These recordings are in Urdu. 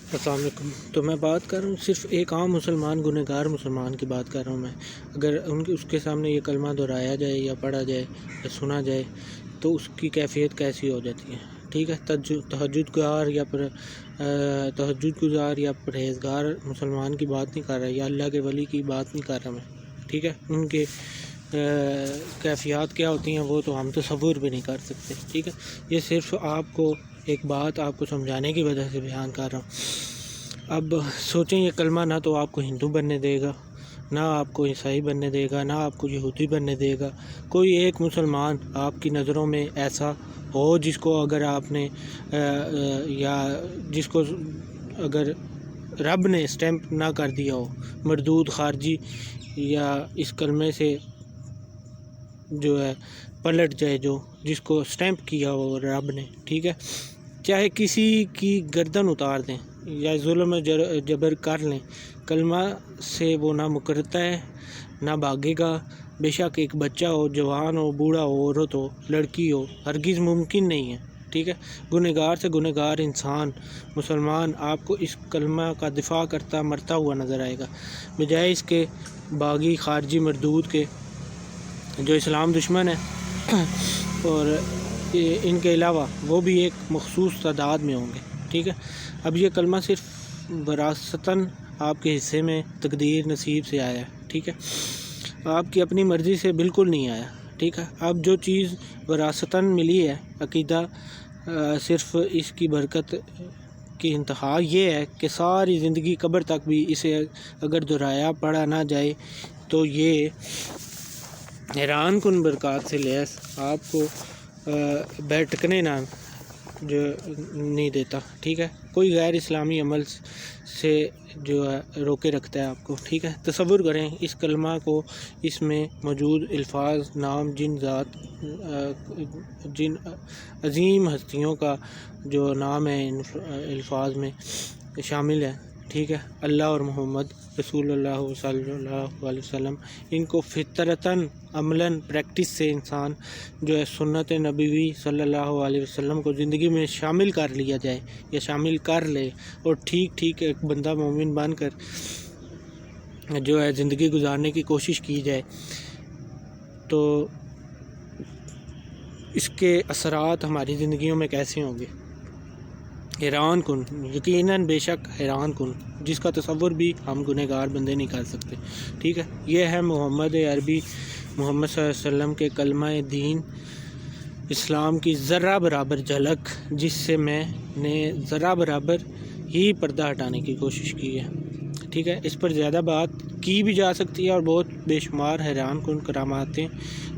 السلام علیکم۔ تو میں بات کر رہا ہوں صرف ایک عام مسلمان، گنہگار مسلمان کی بات کر رہا ہوں میں۔ اگر اس کے سامنے یہ کلمہ دہرایا جائے یا پڑھا جائے یا سنا جائے تو اس کی کیفیت کیسی ہو جاتی ہے، ٹھیک ہے۔ تہجد گزار یا پرہیزگار مسلمان کی بات نہیں کر رہا، یا اللہ کے ولی کی بات نہیں کر رہا میں، ٹھیک ہے۔ ان کے کیفیات کیا ہوتی ہیں وہ تو ہم تصور بھی نہیں کر سکتے، ٹھیک ہے۔ یہ صرف آپ کو ایک بات آپ کو سمجھانے کی وجہ سے بیان کر رہا ہوں۔ اب سوچیں، یہ کلمہ نہ تو آپ کو ہندو بننے دے گا، نہ آپ کو عیسائی بننے دے گا، نہ آپ کو یہودی بننے دے گا۔ کوئی ایک مسلمان آپ کی نظروں میں ایسا ہو جس کو اگر آپ نے یا جس کو اگر رب نے اسٹیمپ نہ کر دیا ہو، مردود خارجی، یا اس کلمے سے جو ہے پلٹ جائے، جو جس کو اسٹیمپ کیا ہو رب نے، ٹھیک ہے۔ چاہے کسی کی گردن اتار دیں یا ظلم و جبر کر لیں، کلمہ سے وہ نہ مکرتا ہے نہ بھاگے گا۔ بے شک ایک بچہ ہو، جوان ہو، بوڑھا ہو، عورت ہو، لڑکی ہو، ہرگز ممکن نہیں ہے، ٹھیک ہے۔ گنہگار سے گنہگار انسان، مسلمان آپ کو اس کلمہ کا دفاع کرتا مرتا ہوا نظر آئے گا، بجائے اس کے باغی خارجی مردود کے جو اسلام دشمن ہے اور ان کے علاوہ وہ بھی ایک مخصوص تعداد میں ہوں گے، ٹھیک ہے۔ اب یہ کلمہ صرف وراثتاً آپ کے حصے میں تقدیر نصیب سے آیا ہے، ٹھیک ہے، آپ کی اپنی مرضی سے بالکل نہیں آیا، ٹھیک ہے۔ اب جو چیز وراثتاً ملی ہے، عقیدہ، صرف اس کی برکت کی انتہا یہ ہے کہ ساری زندگی قبر تک بھی اسے اگر دہرایا پڑھا نہ جائے تو یہ حیران کن برکات سے لیس آپ کو بیٹھکنے نہ جو نہیں دیتا، ٹھیک ہے۔ کوئی غیر اسلامی عمل سے جو ہے روکے رکھتا ہے آپ کو، ٹھیک ہے۔ تصور کریں اس کلمہ کو، اس میں موجود الفاظ، نام، جن عظیم ہستیوں کا جو نام ہے ان الفاظ میں شامل ہے، ٹھیک ہے، اللہ اور محمد رسول اللہ صلی اللہ علیہ وسلم۔ ان کو فطرتاً، عملاً، پریکٹس سے انسان جو ہے سنت نبوی صلی اللہ علیہ وسلم کو زندگی میں شامل کر لیا جائے یا شامل کر لے، اور ٹھیک ایک بندہ مومن بن کر جو ہے زندگی گزارنے کی کوشش کی جائے، تو اس کے اثرات ہماری زندگیوں میں کیسے ہوں گے؟ حیران کن، یقیناً بے شک حیران کن، جس کا تصور بھی ہم گنہگار بندے نہیں کر سکتے، ٹھیک ہے۔ یہ ہے محمد عربی، محمد صلی اللہ علیہ وسلم کے کلمہ دین اسلام کی ذرہ برابر جھلک، جس سے میں نے ذرہ برابر ہی پردہ ہٹانے کی کوشش کی ہے، ٹھیک ہے۔ اس پر زیادہ بات کی بھی جا سکتی ہے اور بہت بے شمار حیران کن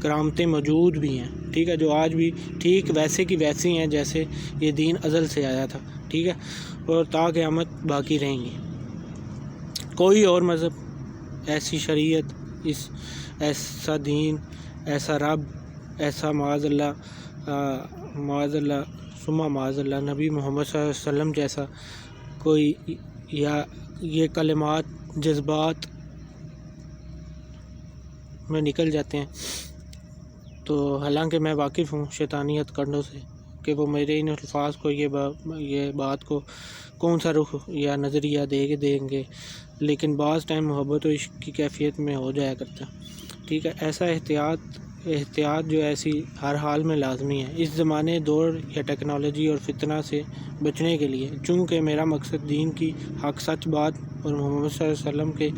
کرامتیں موجود بھی ہیں، ٹھیک ہے، جو آج بھی ٹھیک ویسے کی ویسی ہیں جیسے یہ دین ازل سے آیا تھا، ٹھیک ہے، اور تا قیامت باقی رہیں گی۔ کوئی اور مذہب، ایسی شریعت، ایسا دین، ایسا رب، ایسا معاذ اللہ ثم معاذ اللہ نبی محمد صلی اللہ علیہ وسلم جیسا کوئی، یا یہ کلمات جذبات میں نکل جاتے ہیں، تو حالانکہ میں واقف ہوں شیطانیت کنڈوں سے کہ وہ میرے ان الفاظ کو یہ بات کو کون سا رخ یا نظریہ دیں گے، لیکن بعض ٹائم محبت و عشق کی کیفیت میں ہو جایا کرتا ہے، ٹھیک ہے۔ ایسا احتیاط جو ایسی ہر حال میں لازمی ہے، اس زمانے، دور یا ٹیکنالوجی اور فتنہ سے بچنے کے لیے، چونکہ میرا مقصد دین کی حق سچ بات اور محمد صلی اللہ علیہ وسلم کے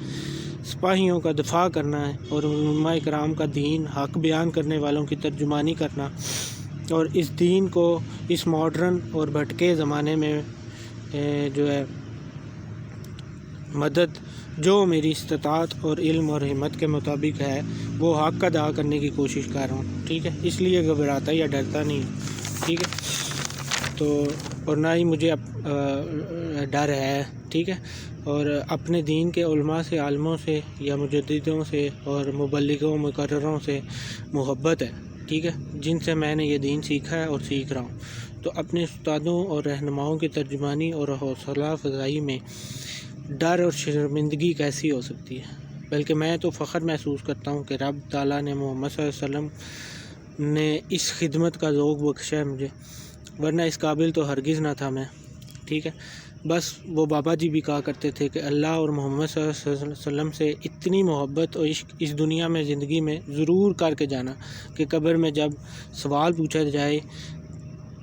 سپاہیوں کا دفاع کرنا ہے، اور علماء کرام کا دین حق بیان کرنے والوں کی ترجمانی کرنا، اور اس دین کو اس ماڈرن اور بھٹکے زمانے میں جو ہے مدد جو میری استطاعت اور علم اور ہمت کے مطابق ہے وہ حق ادا کرنے کی کوشش کر رہا ہوں، ٹھیک ہے۔ اس لیے گھبراتا یا ڈرتا نہیں، ٹھیک ہے، تو اور نہ ہی مجھے ڈر ہے، ٹھیک ہے، اور اپنے دین کے علماء سے، عالموں سے یا مجددوں سے اور مبلغوں مقرروں سے محبت ہے، ٹھیک ہے، جن سے میں نے یہ دین سیکھا ہے اور سیکھ رہا ہوں۔ تو اپنے استادوں اور رہنماؤں کی ترجمانی اور حوصلہ افزائی میں ڈر اور شرمندگی کیسی ہو سکتی ہے؟ بلکہ میں تو فخر محسوس کرتا ہوں کہ رب تعالیٰ نے محمد صلی اللہ علیہ وسلم نے اس خدمت کا ذوق بخشا ہے مجھے، ورنہ اس قابل تو ہرگز نہ تھا میں، ٹھیک ہے۔ بس وہ بابا جی بھی کہا کرتے تھے کہ اللہ اور محمد صلی اللہ علیہ وسلم سے اتنی محبت اور عشق اس دنیا میں زندگی میں ضرور کر کے جانا کہ قبر میں جب سوال پوچھا جائے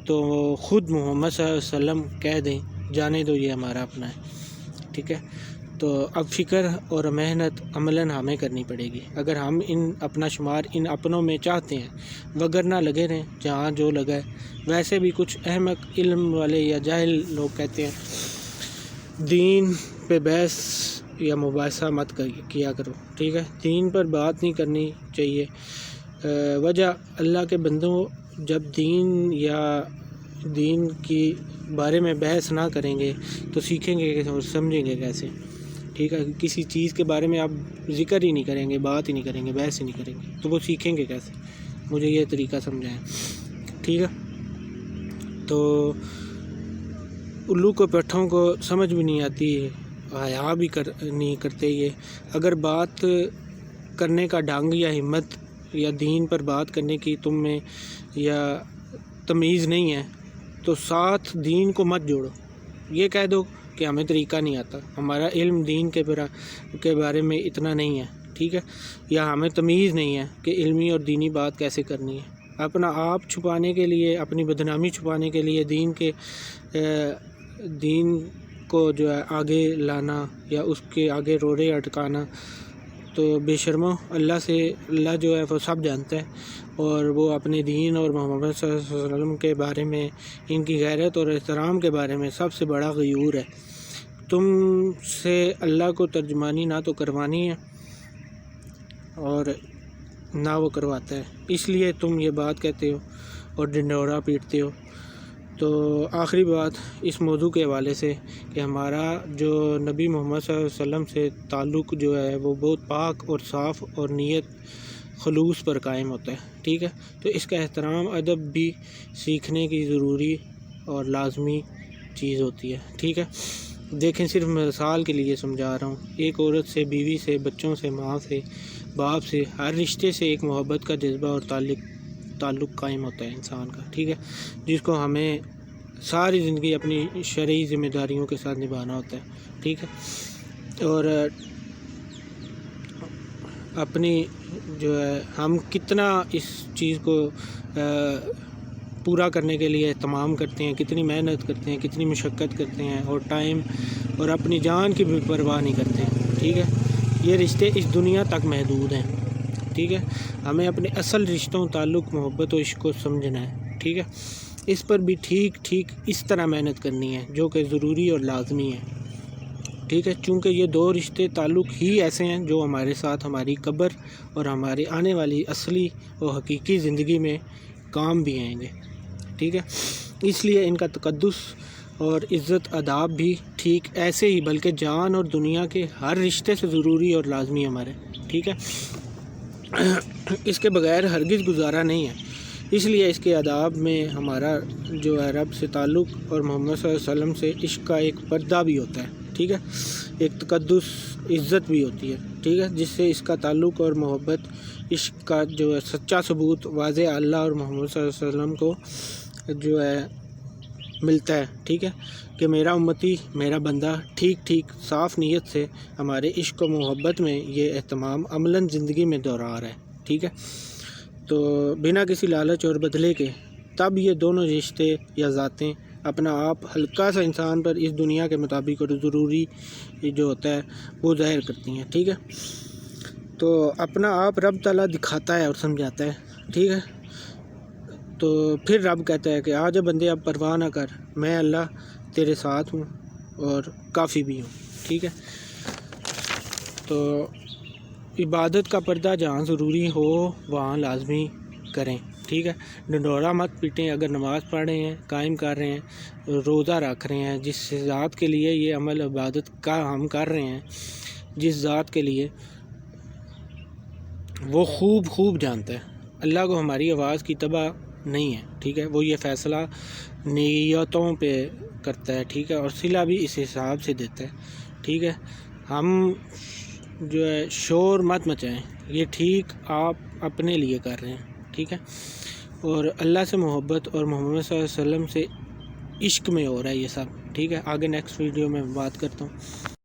تو خود محمد صلی اللہ علیہ وسلم کہہ دیں جانے دو یہ ہمارا اپنا ہے، ٹھیک ہے۔ تو اب فکر اور محنت عملاً ہمیں کرنی پڑے گی اگر ہم اپنا شمار ان اپنوں میں چاہتے ہیں، وگرنہ لگے رہیں جہاں جو لگا ہے۔ ویسے بھی کچھ احمق علم والے یا جاہل لوگ کہتے ہیں دین پہ بحث یا مباحثہ مت کیا کرو، ٹھیک ہے، دین پر بات نہیں کرنی چاہیے۔ وجہ اللہ کے بندوں جب دین یا دین کی بارے میں بحث نہ کریں گے تو سیکھیں گے کیسے اور سمجھیں گے کیسے، ٹھیک ہے۔ کسی چیز کے بارے میں آپ ذکر ہی نہیں کریں گے، بات ہی نہیں کریں گے، بحث ہی نہیں کریں گے تو وہ سیکھیں گے کیسے؟ مجھے یہ طریقہ سمجھائیں، ٹھیک ہے۔ تو الو کو پٹھوں کو سمجھ بھی نہیں آتی، حیا بھی نہیں کرتے یہ۔ اگر بات کرنے کا ڈھنگ یا ہمت یا دین پر بات کرنے کی تم میں یا تمیز نہیں ہے تو ساتھ دین کو مت جوڑو، یہ کہہ دو کہ ہمیں طریقہ نہیں آتا، ہمارا علم دین کے بارے میں اتنا نہیں ہے، ٹھیک ہے، یا ہمیں تمیز نہیں ہے کہ علمی اور دینی بات کیسے کرنی ہے۔ اپنا آپ چھپانے کے لیے، اپنی بدنامی چھپانے کے لیے دین کو جو ہے آگے لانا یا اس کے آگے روڑے اٹکانا، تو بے شرمو، اللہ جو ہے وہ سب جانتا ہے، اور وہ اپنے دین اور محمد صلی اللہ علیہ وسلم کے بارے میں، ان کی غیرت اور احترام کے بارے میں سب سے بڑا غیور ہے۔ تم سے اللہ کو ترجمانی نہ تو کروانی ہے اور نہ وہ کرواتا ہے، اس لیے تم یہ بات کہتے ہو اور ڈنڈورا پیٹتے ہو۔ تو آخری بات اس موضوع کے حوالے سے کہ ہمارا جو نبی محمد صلی اللہ علیہ وسلم سے تعلق جو ہے وہ بہت پاک اور صاف اور نیت خلوص پر قائم ہوتا ہے، ٹھیک ہے۔ تو اس کا احترام ادب بھی سیکھنے کی ضروری اور لازمی چیز ہوتی ہے، ٹھیک ہے۔ دیکھیں، صرف مثال کے لیے سمجھا رہا ہوں، ایک عورت سے، بیوی سے، بچوں سے، ماں سے، باپ سے، ہر رشتے سے ایک محبت کا جذبہ اور تعلق قائم ہوتا ہے انسان کا، ٹھیک ہے، جس کو ہمیں ساری زندگی اپنی شرعی ذمہ داریوں کے ساتھ نبھانا ہوتا ہے، ٹھیک ہے۔ اور اپنی جو ہے ہم کتنا اس چیز کو پورا کرنے کے لیے اہتمام کرتے ہیں، کتنی محنت کرتے ہیں، کتنی مشقت کرتے ہیں، اور ٹائم اور اپنی جان کی بھی پرواہ نہیں کرتے ہیں، ٹھیک ہے۔ یہ رشتے اس دنیا تک محدود ہیں، ٹھیک ہے۔ ہمیں اپنے اصل رشتوں، تعلق، محبت و عشق کو سمجھنا ہے، ٹھیک ہے۔ اس پر بھی ٹھیک اس طرح محنت کرنی ہے جو کہ ضروری اور لازمی ہے، ٹھیک ہے، چونکہ یہ دو رشتے تعلق ہی ایسے ہیں جو ہمارے ساتھ ہماری قبر اور ہماری آنے والی اصلی و حقیقی زندگی میں کام بھی آئیں گے، ٹھیک ہے۔ اس لیے ان کا تقدس اور عزت آداب بھی ٹھیک ایسے ہی بلکہ جان اور دنیا کے ہر رشتے سے ضروری اور لازمی ہمارے، ٹھیک ہے، اس کے بغیر ہرگز گزارا نہیں ہے۔ اس لیے اس کے آداب میں ہمارا جو ہے رب سے تعلق اور محمد صلی اللہ علیہ وسلم سے عشق کا ایک پردہ بھی ہوتا ہے، ٹھیک ہے، ایک تقدس، عزت بھی ہوتی ہے، ٹھیک ہے، جس سے اس کا تعلق اور محبت عشق کا جو ہے سچا ثبوت واضح اللہ اور محمد صلی اللہ علیہ وسلم کو جو ہے ملتا ہے، ٹھیک ہے، کہ میرا امتی، میرا بندہ ٹھیک صاف نیت سے ہمارے عشق و محبت میں یہ اہتمام عملاً زندگی میں دہرا رہا ہے، ٹھیک ہے۔ تو بنا کسی لالچ اور بدلے کے تب یہ دونوں رشتے یا ذاتیں اپنا آپ ہلکا سا انسان پر اس دنیا کے مطابق اور ضروری جو ہوتا ہے وہ ظاہر کرتی ہیں، ٹھیک ہے۔ تو اپنا آپ رب تعالیٰ دکھاتا ہے اور سمجھاتا ہے، ٹھیک ہے۔ تو پھر رب کہتا ہے کہ آجا بندے اب پرواہ نہ کر، میں اللہ تیرے ساتھ ہوں اور کافی بھی ہوں، ٹھیک ہے۔ تو عبادت کا پردہ جہاں ضروری ہو وہاں لازمی کریں، ٹھیک ہے، ڈنڈورا مت پیٹیں۔ اگر نماز پڑھ رہے ہیں، قائم کر رہے ہیں، روزہ رکھ رہے ہیں، جس ذات کے لیے یہ عمل عبادت کا ہم کر رہے ہیں، جس ذات کے لیے وہ خوب جانتا ہے، اللہ کو ہماری آواز کی تباہ نہیں ہے، ٹھیک ہے، وہ یہ فیصلہ نیتوں پہ کرتا ہے، ٹھیک ہے، اور صلہ بھی اس حساب سے دیتا ہے، ٹھیک ہے۔ ہم جو ہے شور مت مچائیں، یہ ٹھیک آپ اپنے لیے کر رہے ہیں، ٹھیک ہے، اور اللہ سے محبت اور محمد صلی اللہ علیہ وسلم سے عشق میں ہو رہا ہے یہ سب، ٹھیک ہے. آگے نیکسٹ ویڈیو میں بات کرتا ہوں.